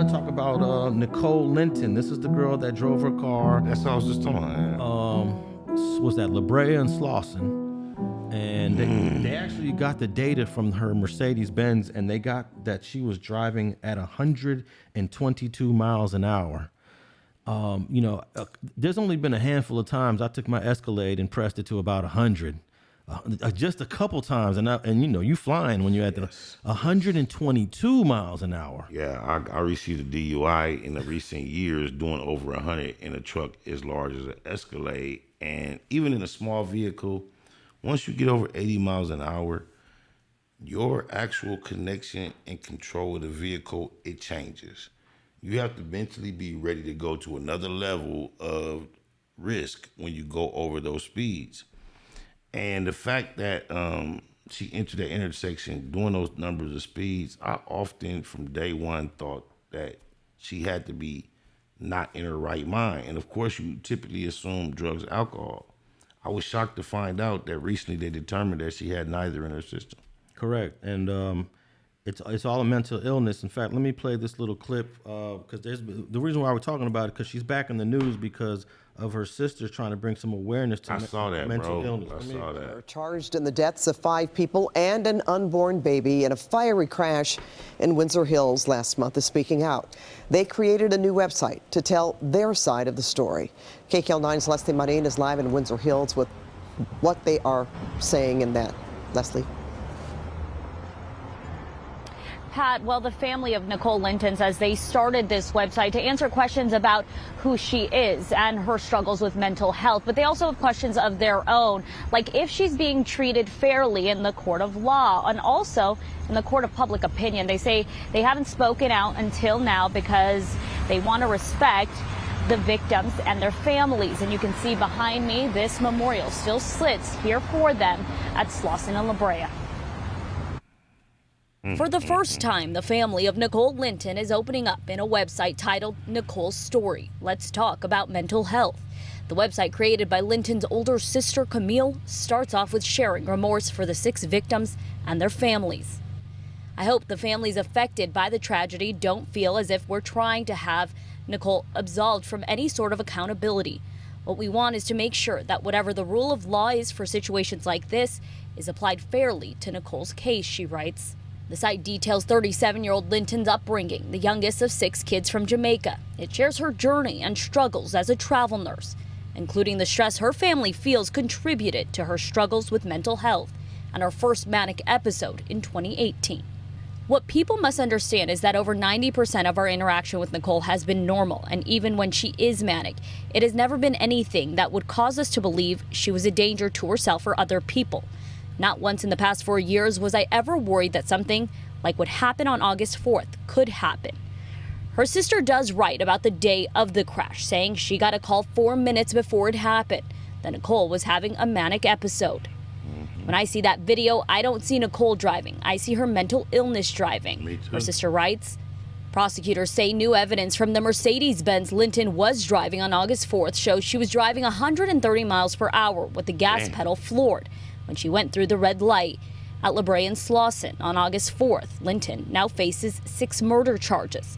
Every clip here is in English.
want to talk about Nicole Linton. This is the girl that drove her car. That's what I was just talking about. Was that La Brea and Slauson? And they actually got the data from her Mercedes-Benz, and they got that she was driving at 122 miles an hour. There's only been a handful of times I took my Escalade and pressed it to about 100. Just a couple times, and you flying when you're at the 122 miles an hour. Yeah, I received a DUI in the recent years doing over 100 in a truck as large as an Escalade. And even in a small vehicle, once you get over 80 miles an hour, your actual connection and control of the vehicle, it changes. You have to mentally be ready to go to another level of risk when you go over those speeds. And the fact that she entered that intersection doing those numbers of speeds, I often from day one thought that she had to be not in her right mind. And of course, you typically assume drugs, alcohol. I was shocked to find out that recently they determined that she had neither in her system. Correct. And it's all a mental illness. In fact, let me play this little clip because the reason why we're talking about it because she's back in the news because of her sister trying to bring some awareness to mental illness. I saw that. Charged in the deaths of 5 people and an unborn baby in a fiery crash in Windsor Hills last month is speaking out. They created a new website to tell their side of the story. KCAL9's Leslie Marin is live in Windsor Hills with what they are saying in that. Leslie. Pat, well, the family of Nicole Linton says they started this website to answer questions about who she is and her struggles with mental health, but they also have questions of their own, like if she's being treated fairly in the court of law and also in the court of public opinion. They say they haven't spoken out until now because they want to respect the victims and their families. And you can see behind me, this memorial still sits here for them at Slauson and La Brea. For the first time, the family of Nicole Linton is opening up in a website titled Nicole's Story. Let's talk about mental health. The website, created by Linton's older sister, Camille, starts off with sharing remorse for the 6 victims and their families. I hope the families affected by the tragedy don't feel as if we're trying to have Nicole absolved from any sort of accountability. What we want is to make sure that whatever the rule of law is for situations like this is applied fairly to Nicole's case, she writes. The site details 37-year-old Linton's upbringing, the youngest of 6 kids from Jamaica. It shares her journey and struggles as a travel nurse, including the stress her family feels contributed to her struggles with mental health and her first manic episode in 2018. What people must understand is that over 90% of our interaction with Nicole has been normal, and even when she is manic, it has never been anything that would cause us to believe she was a danger to herself or other people. Not once in the past 4 years was I ever worried that something like what happened on August 4th could happen. Her sister does write about the day of the crash, saying she got a call 4 minutes before it happened that Nicole was having a manic episode. When I see that video, I don't see Nicole driving. I see her mental illness driving. Me too. Her sister writes, prosecutors say new evidence from the Mercedes-Benz Linton was driving on August 4th shows she was driving 130 miles per hour with the gas pedal floored when she went through the red light at La Brea and Slauson on August 4th. Linton now faces 6 murder charges.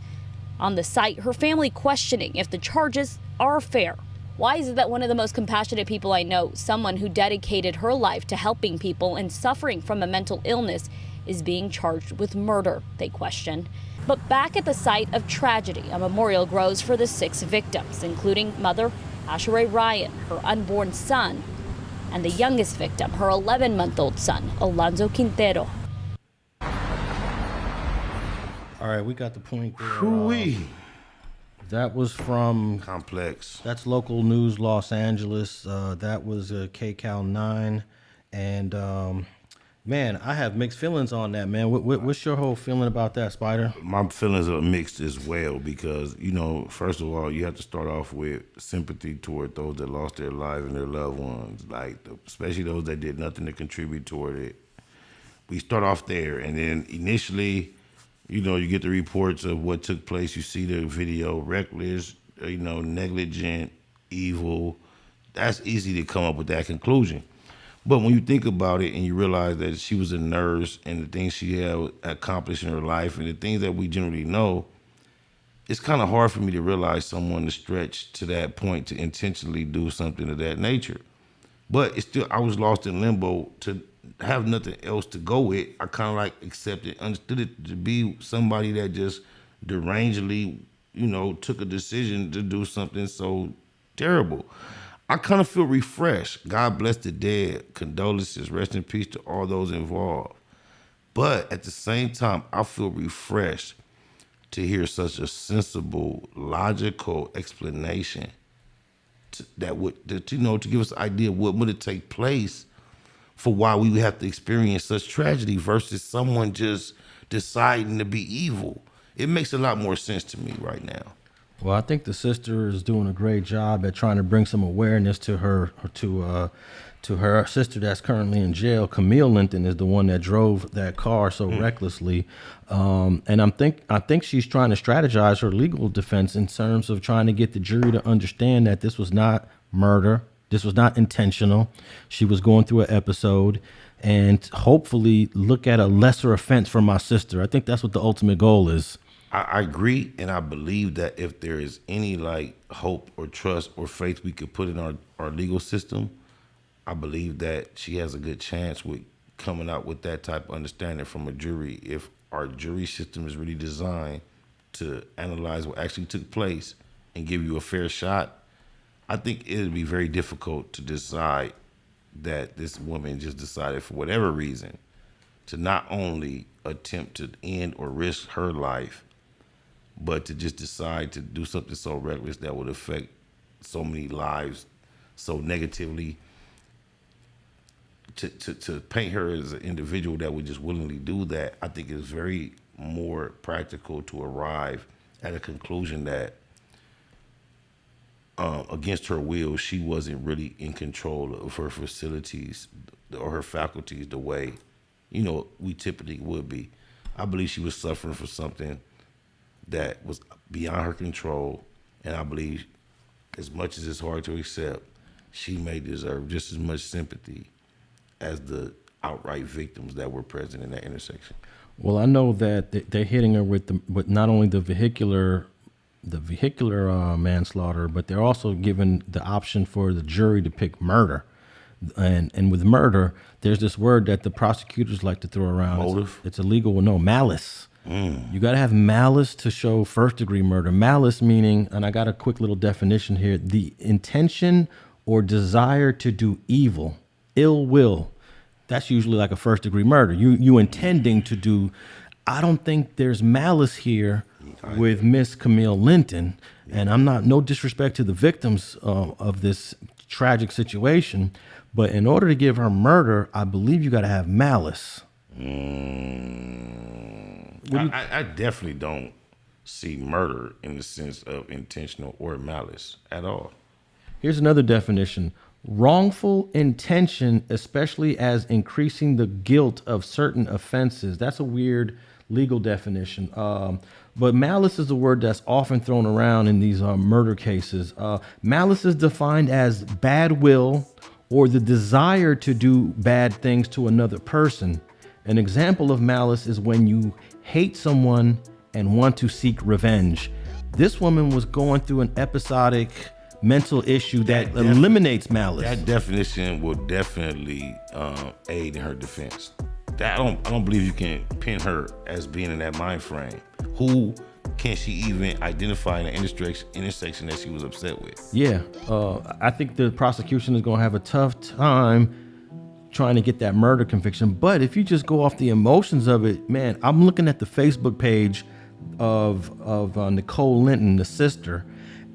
On the site, her family questioning if the charges are fair. Why is it that one of the most compassionate people I know, someone who dedicated her life to helping people and suffering from a mental illness, is being charged with murder, they question. But back at the site of tragedy, a memorial grows for the 6 victims, including mother Asheray Ryan, her unborn son, and the youngest victim, her 11-month-old son, Alonso Quintero. All right, we got the point there. Hoo-wee. That was from Complex. That's local news, Los Angeles. That was KCAL 9, and man, I have mixed feelings on that, man. What's your whole feeling about that, Spider? My feelings are mixed as well because, first of all, you have to start off with sympathy toward those that lost their lives and their loved ones, especially those that did nothing to contribute toward it. We start off there, and then initially, you get the reports of what took place. You see the video, reckless, negligent, evil. That's easy to come up with that conclusion. But when you think about it and you realize that she was a nurse and the things she had accomplished in her life and the things that we generally know, it's kind of hard for me to realize someone to stretch to that point to intentionally do something of that nature. But it's still, I was lost in limbo to have nothing else to go with. I kind of like accepted, understood it to be somebody that just derangedly, took a decision to do something so terrible. I kind of feel refreshed. God bless the dead. Condolences, rest in peace to all those involved. But at the same time, I feel refreshed to hear such a sensible, logical explanation to give us an idea of what would it take place for why we would have to experience such tragedy versus someone just deciding to be evil. It makes a lot more sense to me right now. Well, I think the sister is doing a great job at trying to bring some awareness to her sister that's currently in jail. Camille Linton is the one that drove that car so recklessly, and I think she's trying to strategize her legal defense in terms of trying to get the jury to understand that this was not murder, this was not intentional. She was going through an episode, and hopefully look at a lesser offense for my sister. I think that's what the ultimate goal is. I agree, and I believe that if there is any hope or trust or faith we could put in our legal system, I believe that she has a good chance with coming out with that type of understanding from a jury. If our jury system is really designed to analyze what actually took place and give you a fair shot, I think it would be very difficult to decide that this woman just decided for whatever reason to not only attempt to end or risk her life, but to just decide to do something so reckless that would affect so many lives so negatively. To paint her as an individual that would just willingly do that, I think is very more practical to arrive at a conclusion that against her will, she wasn't really in control of her facilities or her faculties the way, we typically would be. I believe she was suffering for something that was beyond her control, and I believe, as much as it's hard to accept, she may deserve just as much sympathy as the outright victims that were present in that intersection. Well, I know that they're hitting her with not only the vehicular manslaughter, but they're also given the option for the jury to pick murder. And with murder, there's this word that the prosecutors like to throw around. Motive? It's illegal. No, malice. You got to have malice to show first-degree murder. Malice meaning, and I got a quick little definition here, the intention or desire to do evil, ill will. That's usually like a first-degree murder. You intending to do. I don't think there's malice here with Miss Camille Linton, and I'm no disrespect to the victims of this tragic situation, but in order to give her murder, I believe you got to have malice. I definitely don't see murder in the sense of intentional or malice at all. Here's another definition. Wrongful intention, especially as increasing the guilt of certain offenses. That's a weird legal definition. But malice is a word that's often thrown around in these murder cases. Malice is defined as bad will or the desire to do bad things to another person. An example of malice is when you hate someone and want to seek revenge. This woman was going through an episodic mental issue that eliminates malice. That definition will definitely aid in her defense. I don't believe you can pin her as being in that mind frame. Who can she even identify in the intersection that she was upset with? Yeah, I think the prosecution is going to have a tough time trying to get that murder conviction. But if you just go off the emotions of it, man, I'm looking at the Facebook page of Nicole Linton, the sister,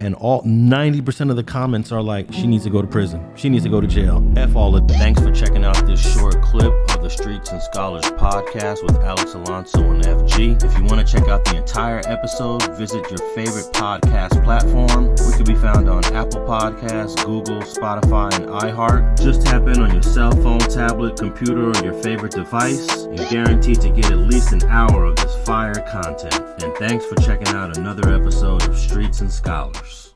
and all 90% of the comments are like, she needs to go to prison. She needs to go to jail. F all of it. Thanks for checking out this short clip of the Streets and Scholars podcast with Alex Alonso and FG. If you want to check out the entire episode, visit your favorite podcast platform. We can be found on Apple Podcasts, Google, Spotify, and iHeart. Just tap in on your cell phone, tablet, computer, or your favorite device. You're guaranteed to get at least an hour of this fire content. And thanks for checking out another episode of Streets and Scholars.